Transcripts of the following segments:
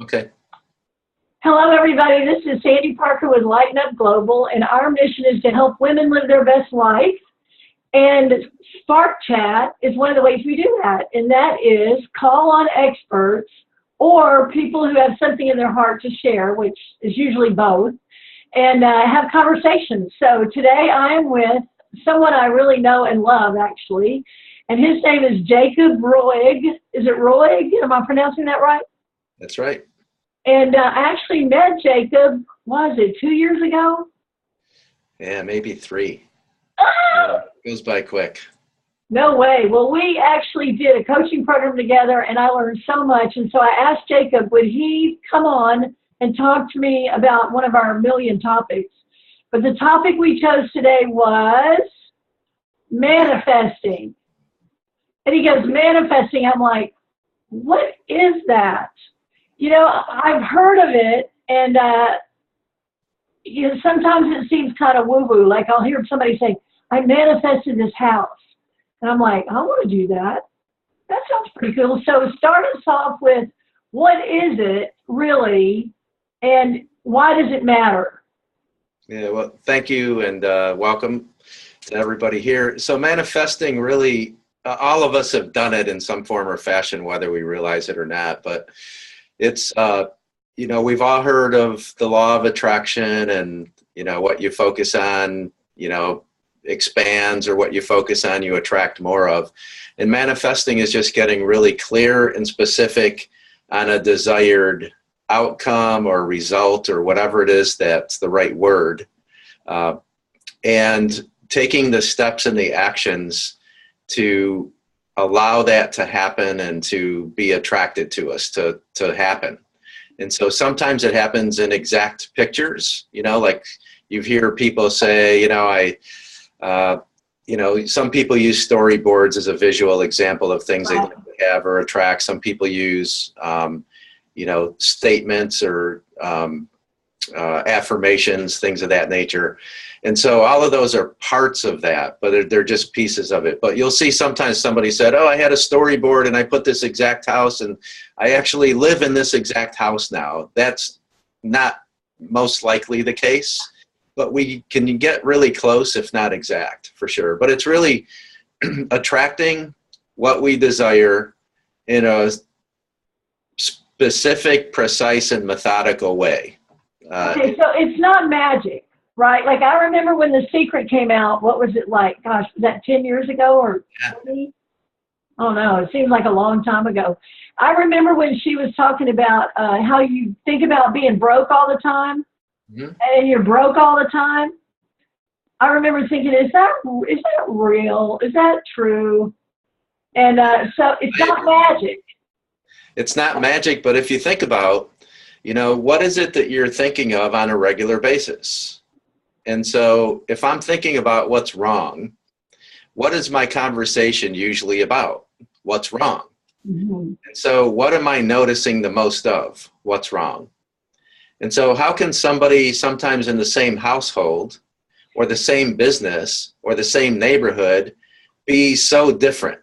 Okay. Hello, everybody. This is Sandy Parker with Lighten Up Global, and our mission is to help women live their best life. And SparkChat is one of the ways we do that, and that is call on experts or people who have something in their heart to share, which is usually both, and have conversations. So today I am with someone I really know and love, actually, and his name is Jacob Roig. Is it Roig? Am I pronouncing that right? That's right. And I actually met Jacob, was it 2 years ago? Yeah, maybe 3. Ah! Goes by quick. No way. Well, we actually did a coaching program together, and I learned so much. And so I asked Jacob, would he come on and talk to me about one of our million topics? But the topic we chose today was manifesting. And he goes, manifesting. I'm like, what is that? You know, I've heard of it, and you know, sometimes it seems kind of woo-woo. Like I'll hear somebody say, I manifested this house. And I'm like, I want to do that. That sounds pretty cool. So start us off with, what is it really, and why does it matter? Yeah, well, thank you, and welcome to everybody here. So manifesting really, all of us have done it in some form or fashion, whether we realize it or not. But it's, you know, we've all heard of the law of attraction, and, you know, what you focus on, you know, expands, or what you focus on, you attract more of. And manifesting is just getting really clear and specific on a desired outcome or result or whatever it is that's the right word, and taking the steps and the actions to allow that to happen and to be attracted to us to happen. And so sometimes it happens in exact pictures, you know, like you hear people say, you know, you know, some people use storyboards as a visual example of things they like to have or attract. Some people use, you know, statements or affirmations, things of that nature. And so all of those are parts of that, but they're just pieces of it. But you'll see sometimes somebody said, oh, I had a storyboard and I put this exact house and I actually live in this exact house now. That's not most likely the case, but we can get really close, if not exact, for sure. But it's really attracting what we desire in a specific, precise, and methodical way. Okay, so it's not magic, right? Like I remember when The Secret came out, what was it like? Gosh, was that 10 years ago or 20? Oh no, it seems like a long time ago. I remember when she was talking about how you think about being broke all the time, and you're broke all the time. I remember thinking, is that real? Is that true? And so it's not magic. It's not magic, but if you think about, you know, what is it that you're thinking of on a regular basis? And so if I'm thinking about what's wrong, what is my conversation usually about? What's wrong? And so what am I noticing the most of? What's wrong? And so how can somebody sometimes in the same household or the same business or the same neighborhood be so different,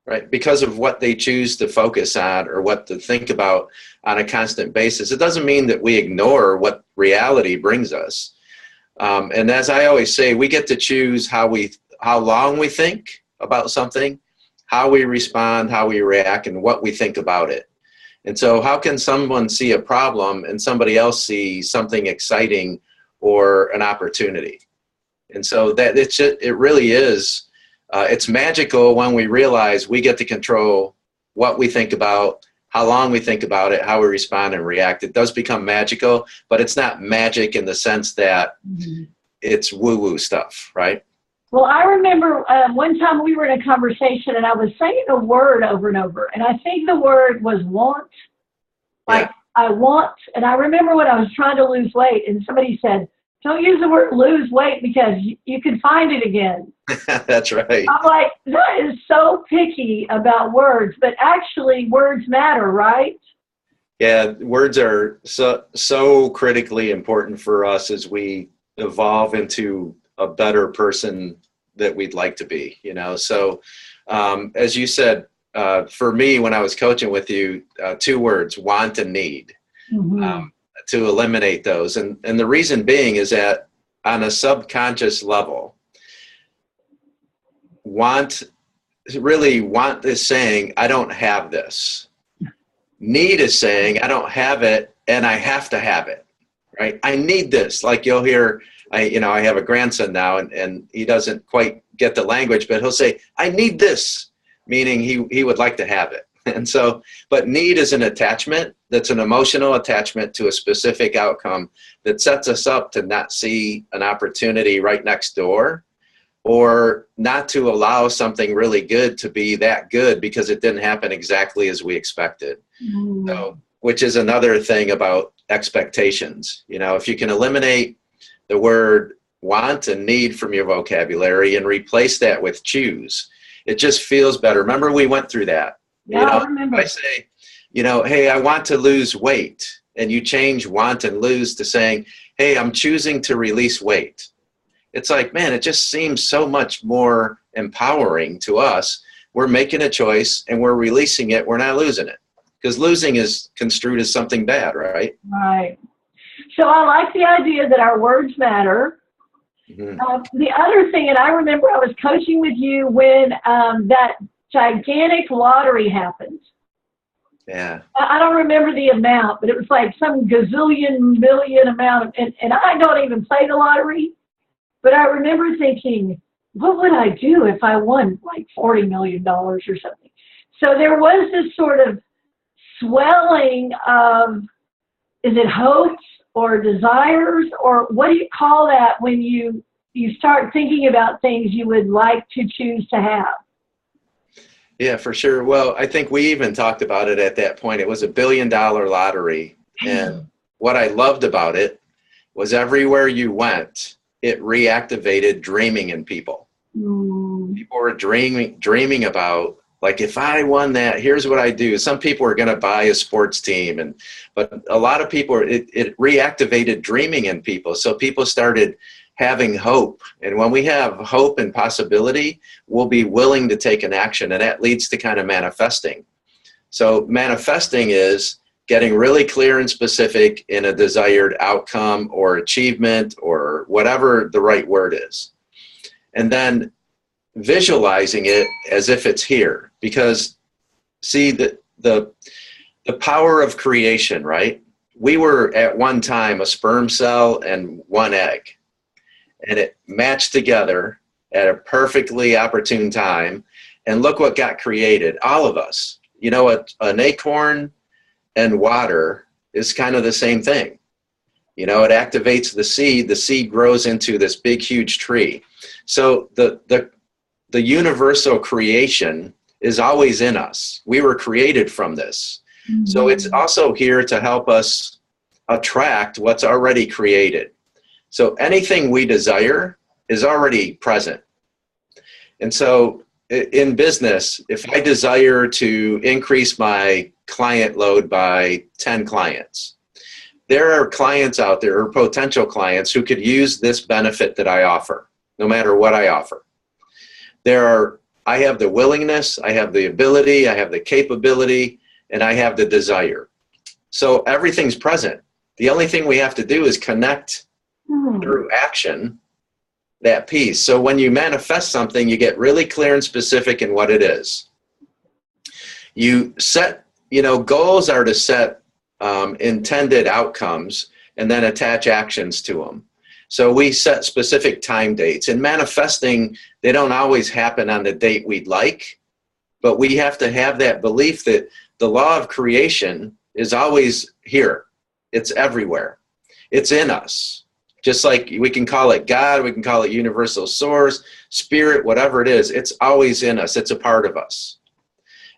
right? Because of what they choose to focus on or what to think about on a constant basis. It doesn't mean that we ignore what reality brings us. And as I always say, we get to choose how long we think about something, how we respond, how we react, and what we think about it. And so how can someone see a problem and somebody else see something exciting or an opportunity? And so that it really is, it's magical when we realize we get to control what we think about, how long we think about it, how we respond and react. It does become magical, but it's not magic in the sense that it's woo-woo stuff, right? Well, I remember one time we were in a conversation and I was saying a word over and over, and I think the word was want. Like, yeah. I want, and I remember when I was trying to lose weight and somebody said, don't use the word lose weight because you can find it again. That's right. I'm like, that is so picky about words, but actually words matter, right? Yeah, words are so critically important for us as we evolve into a better person that we'd like to be, you know. So as you said, for me, when I was coaching with you, 2 words, want and need. Mm-hmm. to eliminate those. And the reason being is that on a subconscious level, want is saying, I don't have this. Need is saying, I don't have it and I have to have it, right? I need this. Like you'll hear, I have a grandson now and he doesn't quite get the language, but he'll say, I need this, meaning he would like to have it. And so, but need is an attachment that's an emotional attachment to a specific outcome that sets us up to not see an opportunity right next door, or not to allow something really good to be that good because it didn't happen exactly as we expected. Mm. So, which is another thing about expectations. If you can eliminate the word want and need from your vocabulary and replace that with choose, it just feels better. Remember, we went through that. Yeah, I remember. If I say, hey, I want to lose weight, and you change want and lose to saying, hey, I'm choosing to release weight. It's like, man, it just seems so much more empowering to us. We're making a choice and we're releasing it. We're not losing it, because losing is construed as something bad, right? Right. So I like the idea that our words matter. Mm-hmm. The other thing, and I remember I was coaching with you when that gigantic lottery happened. Yeah. I don't remember the amount, but it was like some gazillion million amount. And I don't even play the lottery, but I remember thinking, what would I do if I won like $40 million or something? So there was this sort of swelling of, is it hopes or desires, or what do you call that when you start thinking about things you would like to choose to have? Yeah, for sure. Well, I think we even talked about it at that point. It was $1 billion lottery. And what I loved about it was everywhere you went, it reactivated dreaming in people. Mm. People were dreaming about, like, if I won that, here's what I do. Some people are going to buy a sports team, but a lot of people, it reactivated dreaming in people. So people started having hope. And when we have hope and possibility, we'll be willing to take an action. And that leads to kind of manifesting. So manifesting is getting really clear and specific in a desired outcome or achievement or whatever the right word is. And then visualizing it as if it's here. Because see, the power of creation, right? We were at one time a sperm cell and one egg. And it matched together at a perfectly opportune time. And look what got created, all of us. An acorn and water is kind of the same thing. It activates the seed grows into this big, huge tree. So the universal creation is always in us. We were created from this. Mm-hmm. So it's also here to help us attract what's already created. So anything we desire is already present. And so in business, if I desire to increase my client load by 10 clients, there are clients out there, or potential clients, who could use this benefit that I offer, no matter what I offer. I have the willingness, I have the ability, I have the capability, and I have the desire. So everything's present. The only thing we have to do is connect through action, that piece. So when you manifest something, you get really clear and specific in what it is. You set, goals are to set intended outcomes and then attach actions to them. So we set specific time dates. In manifesting, they don't always happen on the date we'd like, but we have to have that belief that the law of creation is always here. It's everywhere. It's in us. Just like we can call it God, we can call it universal source, spirit, whatever it is, it's always in us. It's a part of us.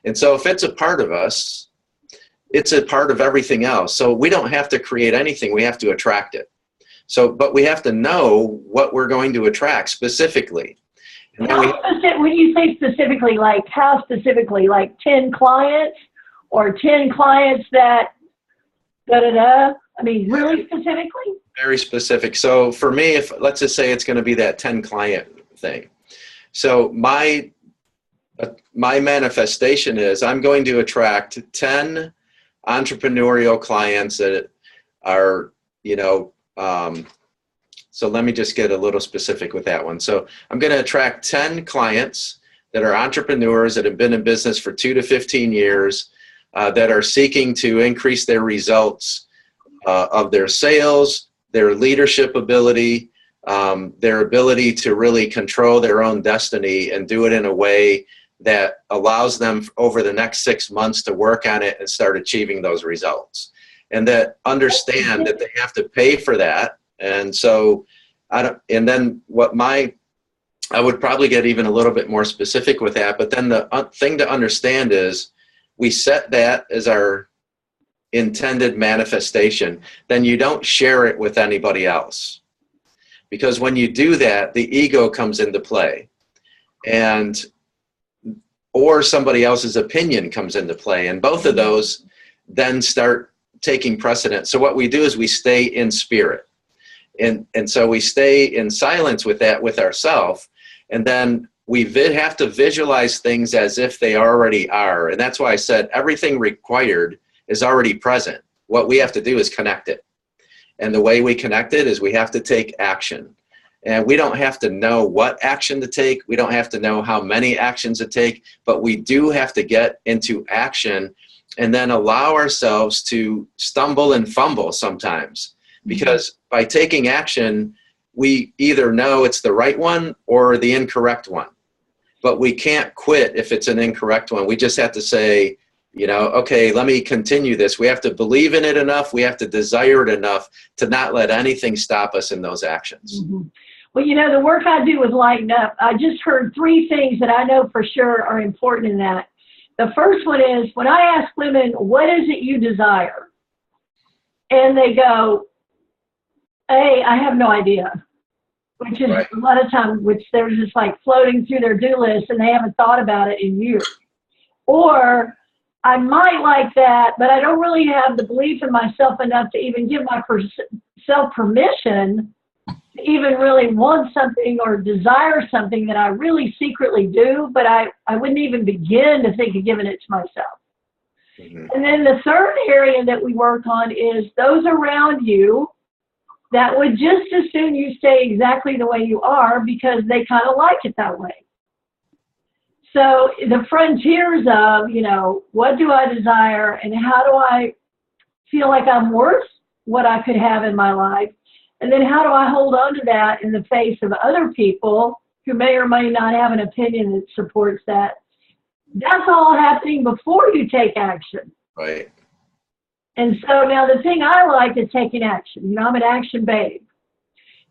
And so if it's a part of us, it's a part of everything else. So we don't have to create anything. We have to attract it. So, but we have to know what we're going to attract specifically. And then when you say specifically, like how specifically, like 10 clients or 10 clients that da-da-da? I mean, really specifically? Very specific. So for me, if let's just say it's going to be that 10 client thing. So my manifestation is I'm going to attract 10 entrepreneurial clients that are, so let me just get a little specific with that one. So I'm going to attract 10 clients that are entrepreneurs that have been in business for 2 to 15 years, that are seeking to increase their results of their sales, their leadership ability, their ability to really control their own destiny and do it in a way that allows them over the next 6 months to work on it and start achieving those results. And that understand that they have to pay for that. And so I would probably get even a little bit more specific with that. But then the thing to understand is we set that as our intended manifestation. Then you don't share it with anybody else. Because when you do that, the ego comes into play. Or somebody else's opinion comes into play. And both of those then start taking precedence. So what we do is we stay in spirit. And so we stay in silence with that, with ourselves. And then we have to visualize things as if they already are. And that's why I said everything required is already present. What we have to do is connect it. And the way we connect it is we have to take action. And we don't have to know what action to take. We don't have to know how many actions to take. But we do have to get into action and then allow ourselves to stumble and fumble sometimes. Because by taking action, we either know it's the right one or the incorrect one. But we can't quit if it's an incorrect one. We just have to say, okay, let me continue this. We have to believe in it enough. We have to desire it enough to not let anything stop us in those actions. Mm-hmm. Well, the work I do with Lighten Up, I just heard 3 things that I know for sure are important in that. The first one is when I ask women, what is it you desire? And they go, hey, I have no idea. Which is right. A lot of times, which they're just like floating through their do list and they haven't thought about it in years. Or I might like that, but I don't really have the belief in myself enough to even give myself permission to even really want something or desire something that I really secretly do, but I wouldn't even begin to think of giving it to myself. Mm-hmm. And then the third area that we work on is those around you that would just as soon you stay exactly the way you are because they kind of like it that way. So the frontiers of, what do I desire and how do I feel like I'm worth what I could have in my life? And then how do I hold on to that in the face of other people who may or may not have an opinion that supports that? That's all happening before you take action. Right. And so now the thing I like is taking action. I'm an action babe.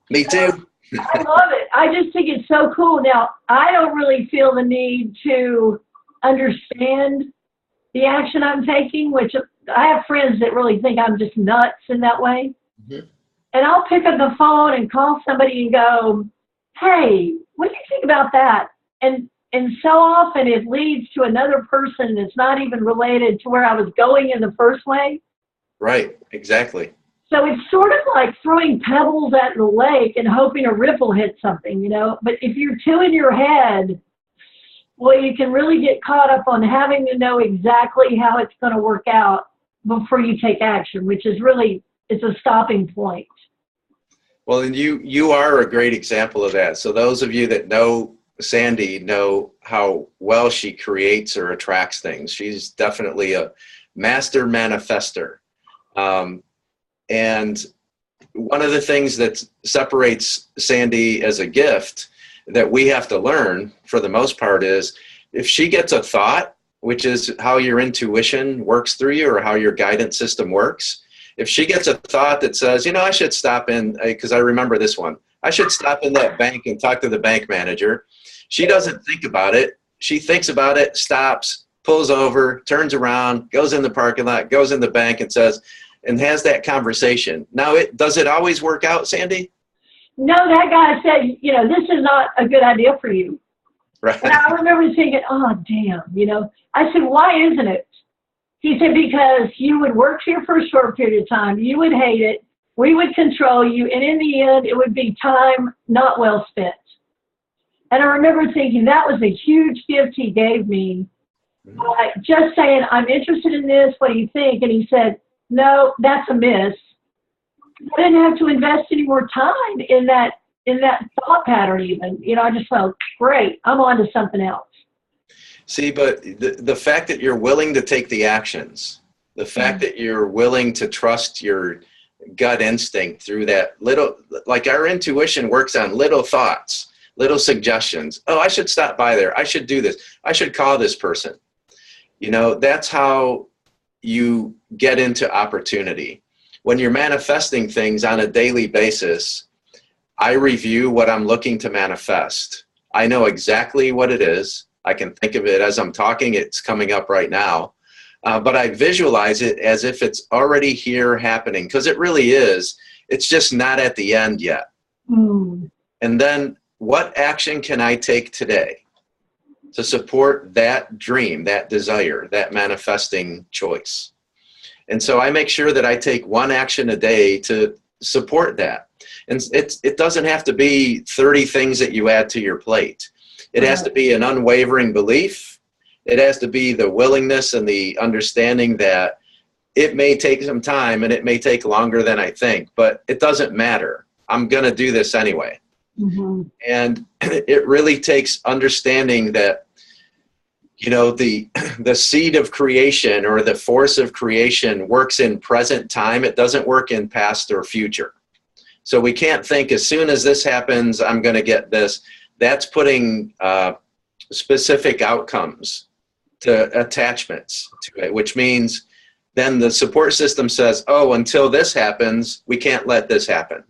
Me too. I love it. I just think it's so cool. Now, I don't really feel the need to understand the action I'm taking, which I have friends that really think I'm just nuts in that way. Mm-hmm. And I'll pick up the phone and call somebody and go, hey, what do you think about that? And so often it leads to another person that's not even related to where I was going in the first way. Right, exactly. So it's sort of like throwing pebbles at the lake and hoping a ripple hits something, But if you're too in your head, well, you can really get caught up on having to know exactly how it's going to work out before you take action, which is really, it's a stopping point. Well, and you are a great example of that. So those of you that know Sandy know how well she creates or attracts things. She's definitely a master manifester. And one of the things that separates Sandy as a gift that we have to learn for the most part is if she gets a thought, which is how your intuition works through you or how your guidance system works. If she gets a thought that says, I should stop in, because I remember this one, I should stop in that bank and talk to the bank manager. She doesn't think about it. She thinks about it, stops, pulls over, turns around, goes in the parking lot, goes in the bank and says, and has that conversation. Now, does it always work out, Sandy? No, that guy said, this is not a good idea for you. Right. And I remember thinking, oh, damn, I said, why isn't it? He said, because you would work here for a short period of time. You would hate it. We would control you. And in the end, it would be time not well spent. And I remember thinking that was a huge gift he gave me just saying, I'm interested in this, what do you think? And he said, no, that's a miss. I didn't have to invest any more time in that thought pattern even. You know, I just felt, great, I'm on to something else. See, but the fact that you're willing to take the actions, the fact that you're willing to trust your gut instinct through that little, like our intuition works on little thoughts, little suggestions. Oh, I should stop by there. I should do this. I should call this person. You know, that's how you get into opportunity. When you're manifesting things on a daily basis, I review what I'm looking to manifest. I know exactly what it is. I can think of it as I'm talking. It's coming up right now. But I visualize it as if it's already here happening, because it really is. It's just not at the end yet. And then what action can I take today to support that dream, that desire, that manifesting choice? And so I make sure that I take one action a day to support that. And it doesn't have to be 30 things that you add to your plate. It has to be an unwavering belief. It has to be the willingness and the understanding that it may take some time and it may take longer than I think, but it doesn't matter. I'm going to do this anyway. And it really takes understanding that, you know, the seed of creation or the force of creation works in present time. It doesn't work in past or future. So we can't think as soon as this happens, I'm going to get this. That's putting specific outcomes to attachments to it, which means then the support system says, oh, until this happens, we can't let this happen.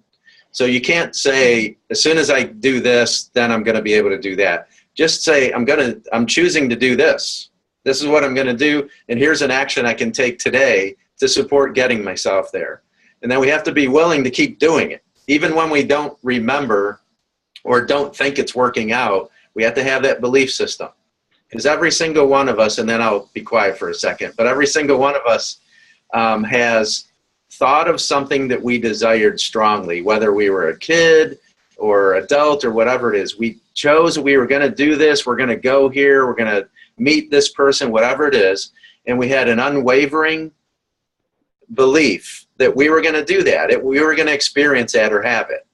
So you can't say, as soon as I do this, then I'm going to be able to do that. Just say, I'm choosing to do this. This is what I'm going to do. And here's an action I can take today to support getting myself there. And then we have to be willing to keep doing it. Even when we don't remember or don't think it's working out, we have to have that belief system. Because every single one of us, and then I'll be quiet for a second, but every single one of us has thought of something that we desired strongly, whether we were a kid or adult or whatever it is. We chose we were going to do this, we're going to go here, we're going to meet this person, whatever it is, and we had an unwavering belief that we were going to do that, we were going to experience that or have it.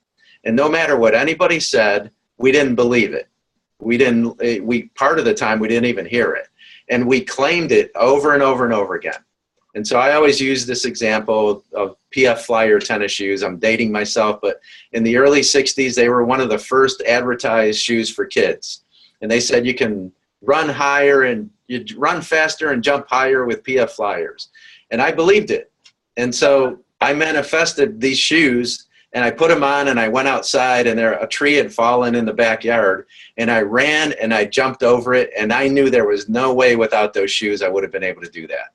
And no matter what anybody said, we didn't believe it. Part of the time we didn't even hear it. And we claimed it over and over and over again. And so I always use this example of PF Flyer tennis shoes. I'm dating myself, but in the early 60s, they were one of the first advertised shoes for kids. And they said you can run higher and you run faster and jump higher with PF Flyers. And I believed it. And so I manifested these shoes and I put them on and I went outside and a tree had fallen in the backyard and I ran and I jumped over it. And I knew there was no way without those shoes I would have been able to do that.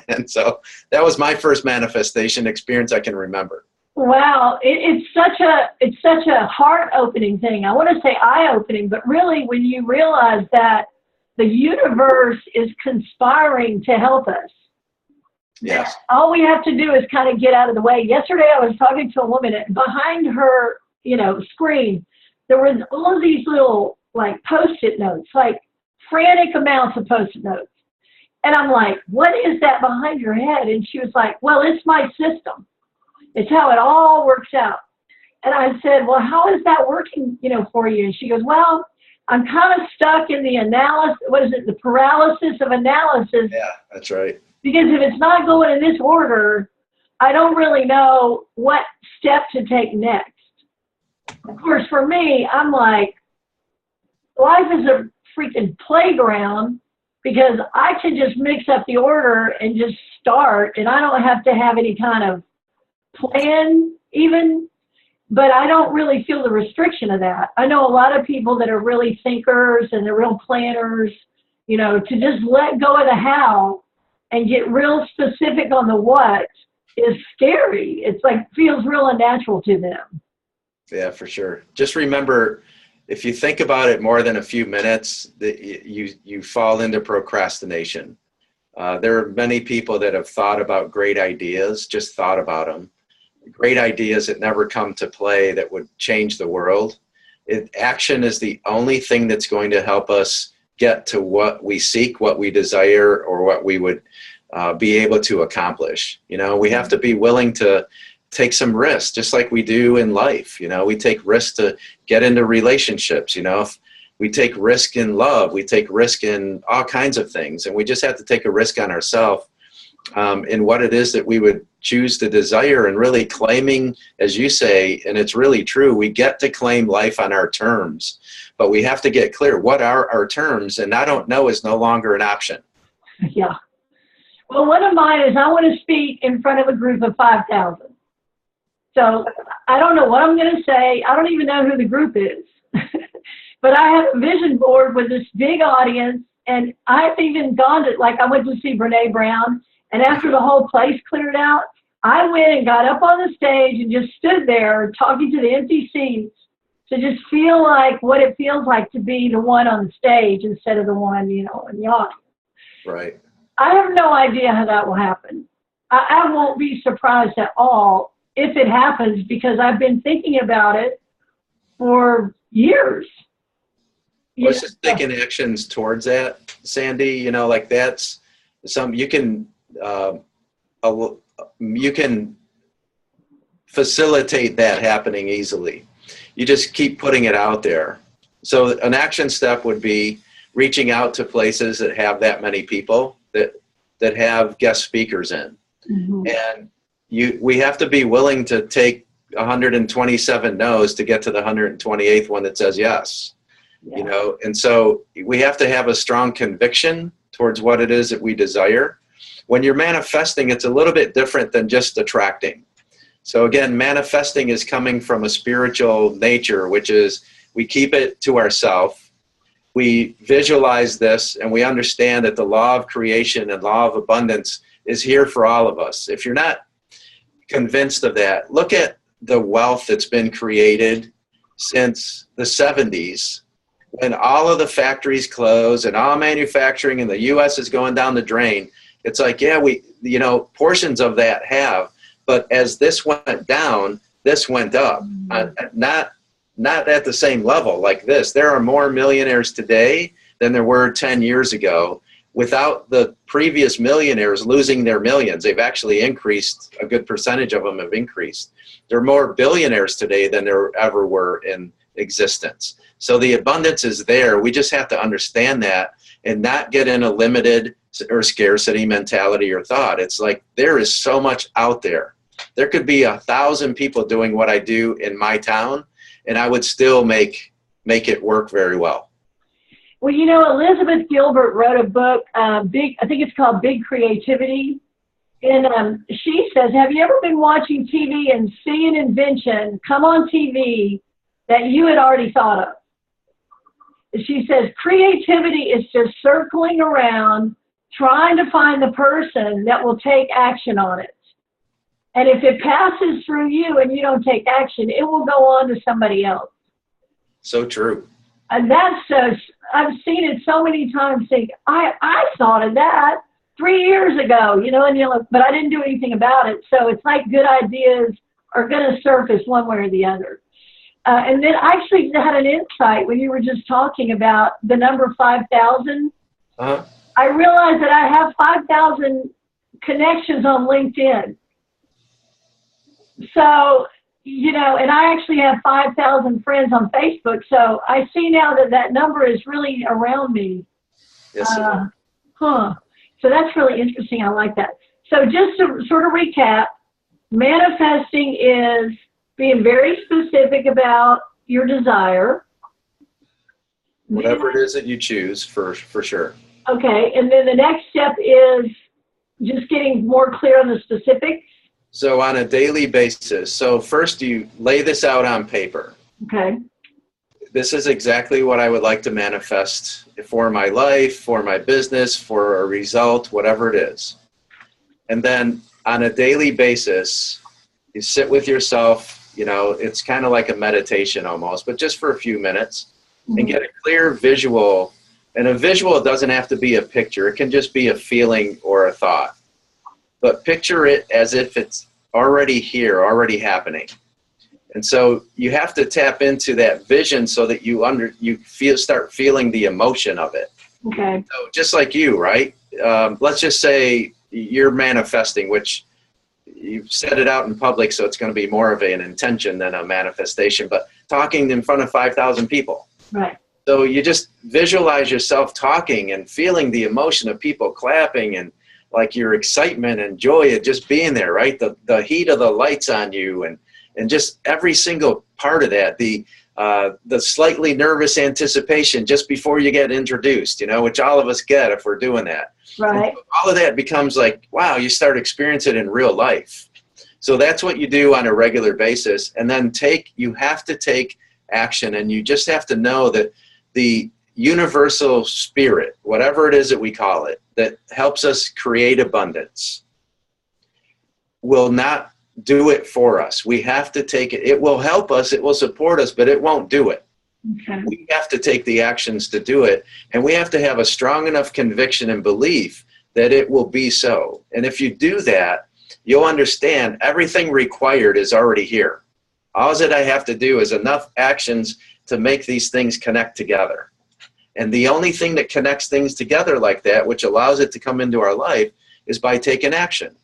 And so that was my first manifestation experience I can remember. Wow, it's such a heart-opening thing. I want to say eye-opening, but really when you realize that the universe is conspiring to help us. Yes. All we have to do is kind of get out of the way. Yesterday I was talking to a woman, and behind her, screen, there was all of these little like Post-it notes, like frantic amounts of Post-it notes. And I'm like, what is that behind your head? And she was like, well, it's my system. It's how it all works out. And I said, well, how is that working, for you? And she goes, well, I'm kind of stuck in the the paralysis of analysis. Yeah, that's right. Because if it's not going in this order, I don't really know what step to take next. Of course, for me, I'm like, life is a freaking playground, because I can just mix up the order and just start, and I don't have to have any kind of plan even, but I don't really feel the restriction of that. I know a lot of people that are really thinkers and they're real planners, to just let go of the how and get real specific on the what is scary. It's like, feels real unnatural to them. Yeah, for sure. Just remember, if you think about it more than a few minutes, you fall into procrastination. There are many people that have thought about great ideas, just thought about them. Great ideas that never come to play that would change the world. Action is the only thing that's going to help us get to what we seek, what we desire, or what we would be able to accomplish. You know, we have to be willing to take some risks, just like we do in life. You know, we take risks to get into relationships. You know, if we take risk in love, we take risk in all kinds of things, and we just have to take a risk on ourselves in what it is that we would choose to desire, and really claiming, as you say, and it's really true, we get to claim life on our terms, but we have to get clear what are our terms, and I don't know is no longer an option. Yeah. Well, one of mine is I want to speak in front of a group of 5,000. So I don't know what I'm going to say. I don't even know who the group is. But I have a vision board with this big audience, and I've even gone to, like, I went to see Brene Brown, and after the whole place cleared out, I went and got up on the stage and just stood there talking to the empty seats to just feel like what it feels like to be the one on the stage instead of the one, you know, in the audience. Right. I have no idea how that will happen. I won't be surprised at all if it happens, because I've been thinking about it for years. Let's just taking actions towards that, Sandy. You know, like that's some you can facilitate that happening easily. You just keep putting it out there. So an action step would be reaching out to places that have that many people that have guest speakers in. Mm-hmm. And we have to be willing to take 127 no's to get to the 128th one that says yes. Yeah. You know, and so we have to have a strong conviction towards what it is that we desire. When you're manifesting, it's a little bit different than just attracting. So again, manifesting is coming from a spiritual nature, which is we keep it to ourselves. We visualize this, and we understand that the law of creation and law of abundance is here for all of us. If you're not convinced of that, look at the wealth that's been created since the 70s, when all of the factories close and all manufacturing in the U.S. is going down the drain. It's like, yeah, portions of that have, but as this went down, this went up. Not at the same level like this. There are more millionaires today than there were 10 years ago, without the previous millionaires losing their millions. They've actually increased, a good percentage of them have increased. There are more billionaires today than there ever were in existence. So the abundance is there. We just have to understand that and not get in a limited or scarcity mentality or thought. It's like there is so much out there. There could be 1,000 people doing what I do in my town, and I would still make it work very well. Well, you know, Elizabeth Gilbert wrote a book, I think it's called Big Creativity. And she says, have you ever been watching TV and see an invention come on TV that you had already thought of? She says, creativity is just circling around, trying to find the person that will take action on it. And if it passes through you and you don't take action, it will go on to somebody else. So true. And that's I've seen it so many times. Think I thought of that 3 years ago, you know, and but I didn't do anything about it. So it's like good ideas are going to surface one way or the other. And then I actually had an insight when you were just talking about the number 5,000. Uh-huh. I realized that I have 5,000 connections on LinkedIn. So, you know, and I actually have 5,000 friends on Facebook. So I see now that number is really around me. Yes. So that's really interesting. I like that. So just to sort of recap, manifesting is being very specific about your desire. Whatever it is that you choose, for sure. Okay. And then the next step is just getting more clear on the specifics. So on a daily basis, so first you lay this out on paper. Okay. This is exactly what I would like to manifest for my life, for my business, for a result, whatever it is. And then on a daily basis, you sit with yourself, you know, it's kind of like a meditation almost, but just for a few minutes, and get a clear visual. And a visual doesn't have to be a picture. It can just be a feeling or a thought. But picture it as if it's already here, already happening. And so you have to tap into that vision so that you start feeling the emotion of it. Okay. So just like you, right? Let's just say you're manifesting, which you've said it out in public, so it's going to be more of an intention than a manifestation, but talking in front of 5,000 people. Right. So you just visualize yourself talking and feeling the emotion of people clapping and like your excitement and joy of just being there, right? The heat of the lights on you and just every single part of that, the slightly nervous anticipation just before you get introduced, which all of us get if we're doing that. Right. So all of that becomes like, wow, you start experiencing it in real life. So that's what you do on a regular basis. And then you have to take action, and you just have to know that the universal spirit, whatever it is that we call it, that helps us create abundance, will not do it for us. We have to take it. It will help us, it will support us, but it won't do it. Okay. We have to take the actions to do it, and we have to have a strong enough conviction and belief that it will be so. And if you do that, you'll understand everything required is already here. All that I have to do is enough actions to make these things connect together. And the only thing that connects things together like that, which allows it to come into our life, is by taking action.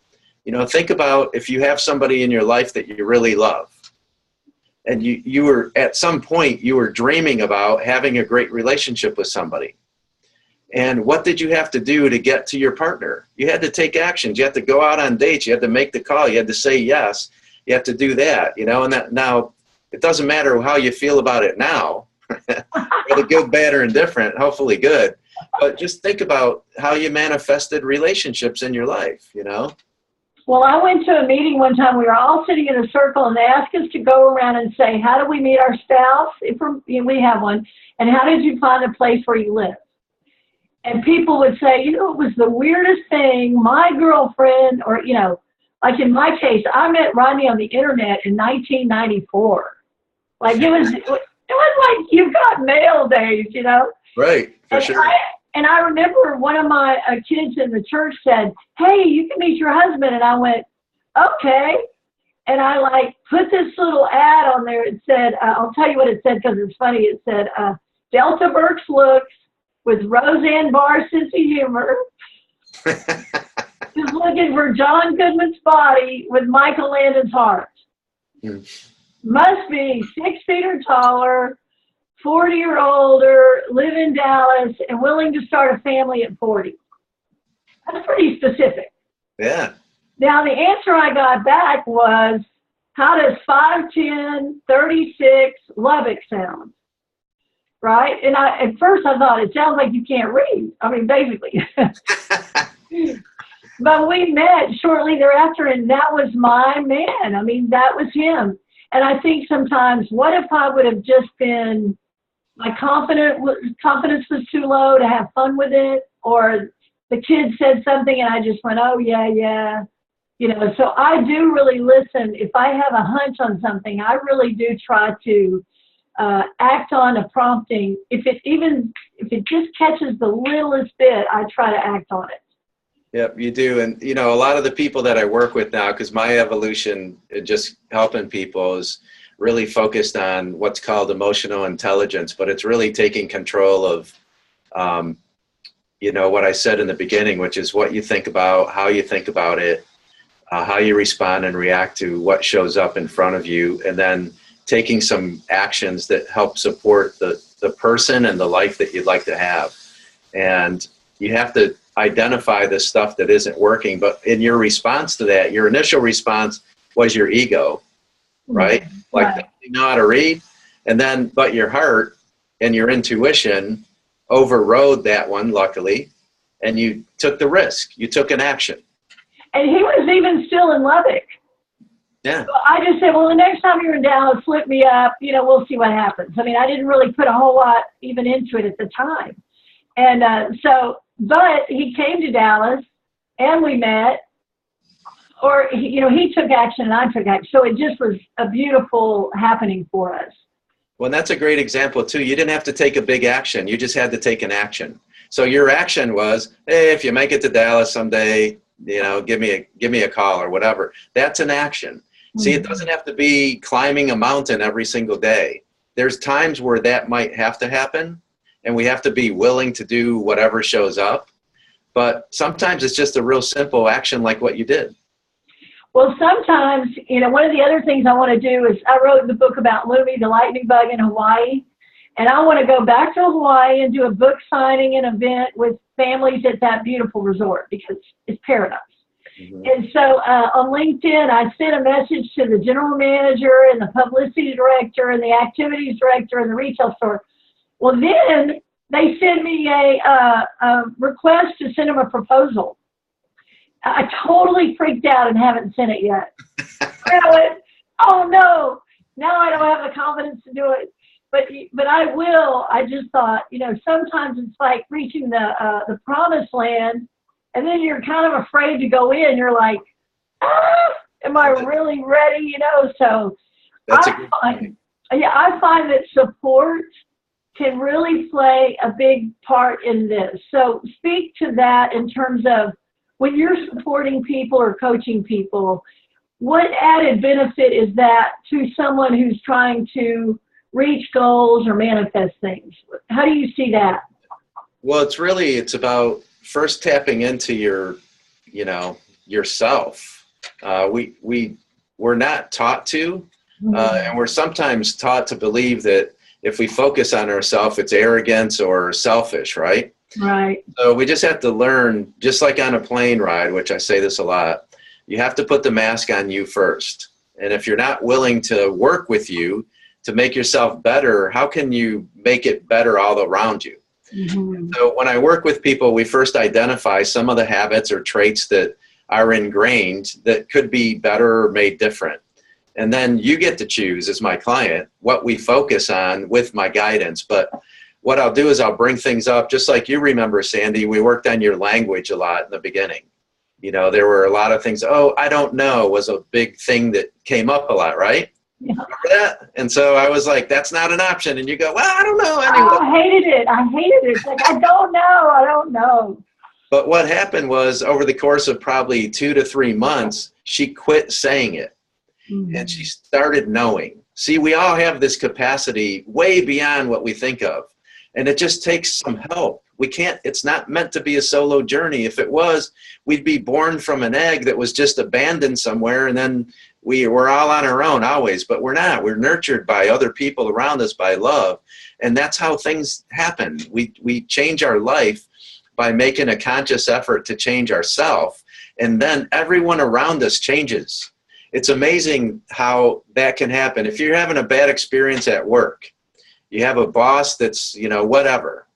Think about if you have somebody in your life that you really love, and you were at some point you were dreaming about having a great relationship with somebody. And what did you have to do to get to your partner? You had to take actions. You had to go out on dates. You had to make the call. You had to say yes. You have to do that, and that now it doesn't matter how you feel about it now, whether good, bad, or indifferent, hopefully good. But just think about how you manifested relationships in your life, Well, I went to a meeting one time. We were all sitting in a circle, and they asked us to go around and say, how do we meet our spouse? If we have one. And how did you find a place where you live? And people would say, it was the weirdest thing. My girlfriend, or, like in my case, I met Rodney on the internet in 1994. Like it was like you got mail days, Right, for and sure. I remember one of my kids in the church said, hey, you can meet your husband. And I went, okay. And I put this little ad on there. It said, I'll tell you what it said because it's funny. It said, Delta Burke's looks with Roseanne Barr's sense of humor. Just looking for John Goodman's body with Michael Landon's heart. Must be 6 feet or taller, 40 or older, live in Dallas, and willing to start a family at 40. That's pretty specific. Yeah. Now, the answer I got back was, how does 5'10", 36 Lubbock sound? Right? And at first I thought, it sounds like you can't read. I mean, basically. But we met shortly thereafter, and that was my man. I mean, that was him. And I think sometimes, what if I would have just been, my confidence was too low to have fun with it, or the kid said something and I just went, oh, yeah. So I do really listen. If I have a hunch on something, I really do try to act on a prompting. If it just catches the littlest bit, I try to act on it. Yep, you do. And, a lot of the people that I work with now, because my evolution in just helping people is really focused on what's called emotional intelligence, but it's really taking control of, what I said in the beginning, which is what you think about, how you think about it, how you respond and react to what shows up in front of you, and then taking some actions that help support the person and the life that you'd like to have. And you have to identify the stuff that isn't working, but in your response to that, your initial response was your ego, right? Like you know how to read, and then but your heart and your intuition overrode that one, luckily, and you took the risk. You took an action. And he was even still in Lubbock. Yeah. So I just said, well, the next time you're in Dallas, flip me up. We'll see what happens. I mean, I didn't really put a whole lot even into it at the time. And but he came to Dallas, and we met, or, he took action and I took action. So it just was a beautiful happening for us. Well, and that's a great example, too. You didn't have to take a big action. You just had to take an action. So your action was, hey, if you make it to Dallas someday, give me a call or whatever. That's an action. Mm-hmm. See, it doesn't have to be climbing a mountain every single day. There's times where that might have to happen. and we have to be willing to do whatever shows up. But sometimes it's just a real simple action like what you did. Well, sometimes, you know, one of the other things I want to do is I wrote the book about Lumi, the lightning bug in Hawaii. And I want to go back to Hawaii and do a book signing and event with families at that beautiful resort because it's paradise. Mm-hmm. And so on LinkedIn, I sent a message to the general manager and the publicity director and the activities director and the retail store. Well, then they sent me a request to send them a proposal. I totally freaked out and haven't sent it yet. And I went, oh no, now I don't have the confidence to do it. But I will. I just thought, you know, sometimes it's like reaching the promised land, and then you're kind of afraid to go in. You're like, am I really ready? You know, so I find that support can really play a big part in this. So speak to that in terms of when you're supporting people or coaching people, what added benefit is that to someone who's trying to reach goals or manifest things? How do you see that? Well, it's about first tapping into your, you know, yourself. We're not taught to, and we're sometimes taught to believe that if we focus on ourselves, it's arrogance or selfish, right? Right. So we just have to learn, just like on a plane ride, which I say this a lot, you have to put the mask on you first. And if you're not willing to work with you to make yourself better, how can you make it better all around you? Mm-hmm. So when I work with people, we first identify some of the habits or traits that are ingrained that could be better or made different. And then you get to choose, as my client, what we focus on with my guidance. But what I'll do is I'll bring things up, just like you remember, Sandy, we worked on your language a lot in the beginning. You know, there were a lot of things, I don't know, was a big thing that came up a lot, right? Yeah. Remember that? And so I was like, that's not an option. And you go, well, I don't know. Anyway. Oh, I hated it. It's like, I don't know. But what happened was over the course of probably 2 to 3 months, she quit saying it. Mm-hmm. And she started knowing. See, we all have this capacity way beyond what we think of. And it just takes some help. It's not meant to be a solo journey. If it was, we'd be born from an egg that was just abandoned somewhere, and then we're all on our own always, but we're not. We're nurtured by other people around us, by love. And that's how things happen. We change our life by making a conscious effort to change ourselves, and then everyone around us changes. It's amazing how that can happen. If you're having a bad experience at work, you have a boss that's, you know, whatever.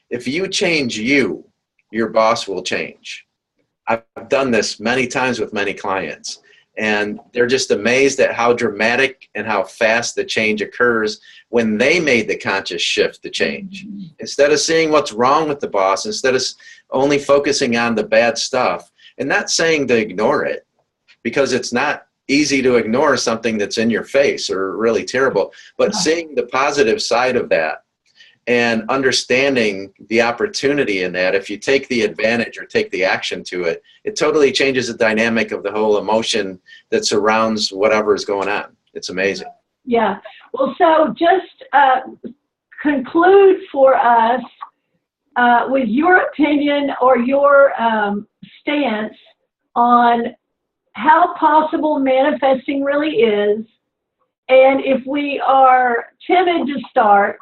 If you change you, your boss will change. I've done this many times with many clients, and they're just amazed at how dramatic and how fast the change occurs when they made the conscious shift to change. Instead of seeing what's wrong with the boss, instead of only focusing on the bad stuff, and not saying to ignore it, because it's not easy to ignore something that's in your face or really terrible, but seeing the positive side of that and understanding the opportunity in that, if you take the advantage or take the action to it, it totally changes the dynamic of the whole emotion that surrounds whatever is going on. It's amazing. Yeah. Well, so just conclude for us with your opinion or your stance on how possible manifesting really is, and if we are timid to start,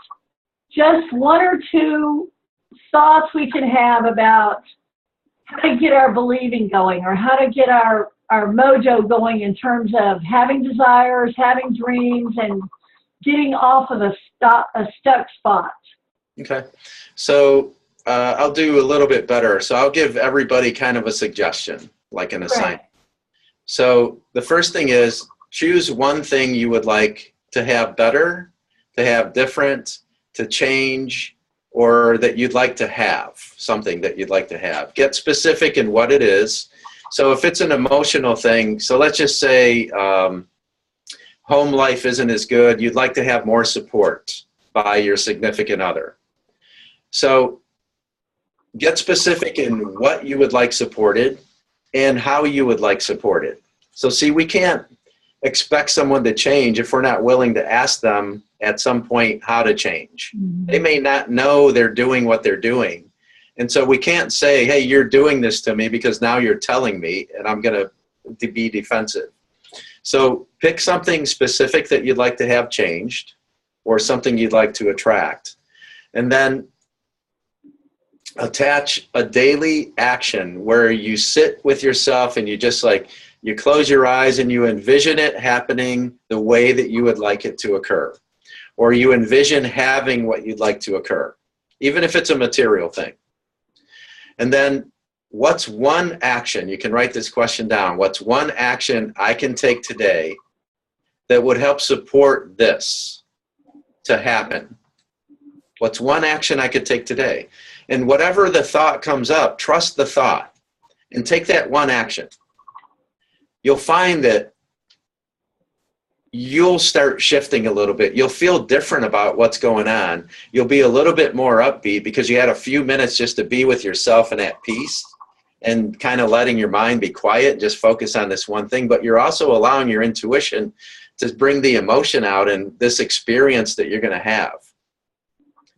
just 1 or 2 thoughts we can have about how to get our believing going, or how to get our mojo going in terms of having desires, having dreams, and getting off of a stuck spot. Okay. So I'll do a little bit better. So I'll give everybody kind of a suggestion, like an assignment. So the first thing is, choose one thing you would like to have better, to have different, to change, or that you'd like to have, something that you'd like to have. Get specific in what it is. So if it's an emotional thing, so let's just say home life isn't as good, you'd like to have more support by your significant other. So get specific in what you would like supported and how you would like supported. So see, we can't expect someone to change if we're not willing to ask them at some point how to change. They may not know they're doing what they're doing. And so we can't say, hey, you're doing this to me because now you're telling me and I'm going to be defensive. So pick something specific that you'd like to have changed or something you'd like to attract. And then attach a daily action where you sit with yourself and you just like, you close your eyes and you envision it happening the way that you would like it to occur. Or you envision having what you'd like to occur, even if it's a material thing. And then what's one action, you can write this question down, what's one action I can take today that would help support this to happen? What's one action I could take today? And whatever the thought comes up, trust the thought and take that one action. You'll find that you'll start shifting a little bit. You'll feel different about what's going on. You'll be a little bit more upbeat because you had a few minutes just to be with yourself and at peace and kind of letting your mind be quiet and just focus on this one thing. But you're also allowing your intuition to bring the emotion out and this experience that you're going to have.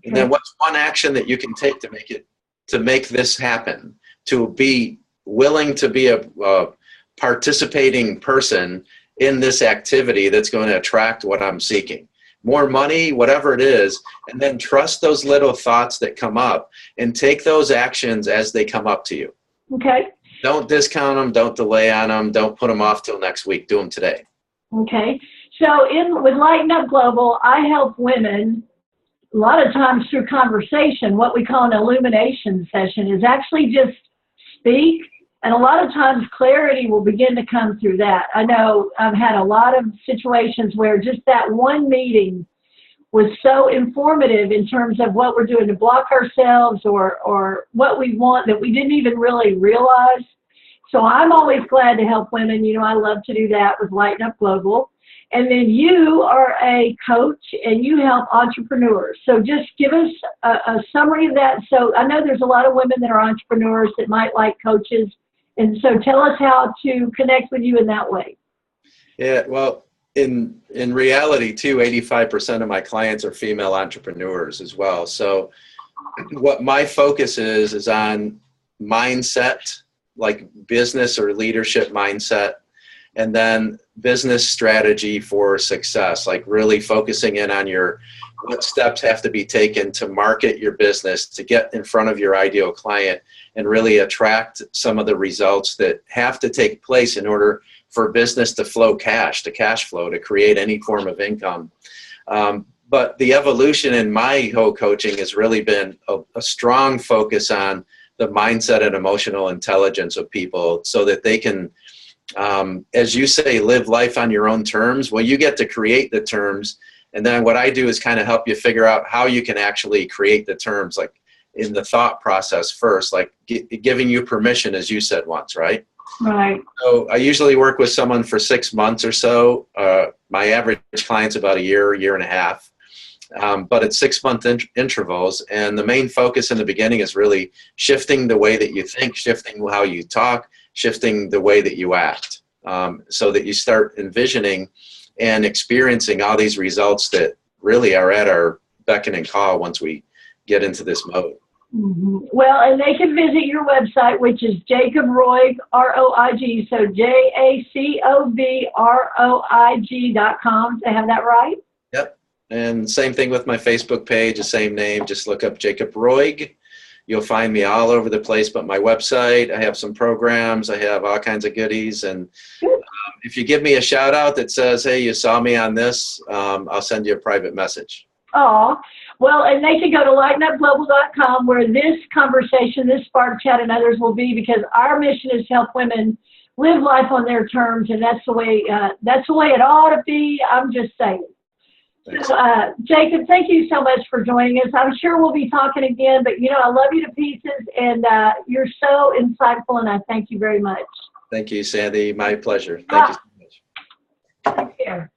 And then what's one action that you can take to make this happen, to be willing to be a participating person in this activity that's going to attract what I'm seeking. More money, whatever it is, and then trust those little thoughts that come up and take those actions as they come up to you. Okay. Don't discount them, don't delay on them, don't put them off till next week, do them today. Okay. So with Lighten Up Global, I help women a lot of times through conversation. What we call an illumination session is actually just speak. And a lot of times clarity will begin to come through that. I know I've had a lot of situations where just that one meeting was so informative in terms of what we're doing to block ourselves or what we want that we didn't even really realize. So I'm always glad to help women. You know, I love to do that with Lighten Up Global. And then you are a coach and you help entrepreneurs. So just give us a summary of that. So I know there's a lot of women that are entrepreneurs that might like coaches. And so tell us how to connect with you in that way. Yeah, well, in reality, too, 85% of my clients are female entrepreneurs as well. So what my focus is on mindset, like business or leadership mindset, and then business strategy for success, like really focusing in on what steps have to be taken to market your business, to get in front of your ideal client and really attract some of the results that have to take place in order for business to flow cash, to cash flow, to create any form of income. But the evolution in my whole coaching has really been a strong focus on the mindset and emotional intelligence of people so that they can, as you say, live life on your own terms. Well, you get to create the terms. And then what I do is kind of help you figure out how you can actually create the terms, like in the thought process first, like giving you permission, as you said once, right? Right. So I usually work with someone for 6 months or so. My average client's about a year and a half. But it's 6-month intervals. And the main focus in the beginning is really shifting the way that you think, shifting how you talk, shifting the way that you act, so that you start envisioning and experiencing all these results that really are at our beck and call once we get into this mode. Mm-hmm. Well, and they can visit your website, which is Jacob Roig, R-O-I-G, so JACOBROIG.com. Do I have that right? Yep. And same thing with my Facebook page, the same name. Just look up Jacob Roig. You'll find me all over the place, but my website, I have some programs, I have all kinds of goodies. And if you give me a shout out that says, hey, you saw me on this, I'll send you a private message. Oh, well, and they can go to lightenupglobal.com where this conversation, this Spark Chat and others will be, because our mission is to help women live life on their terms, and that's the way it ought to be. I'm just saying. So, Jacob, thank you so much for joining us. I'm sure we'll be talking again, but, you know, I love you to pieces, and you're so insightful, and I thank you very much. Thank you, Sandy. My pleasure. Thank you so much. Take care.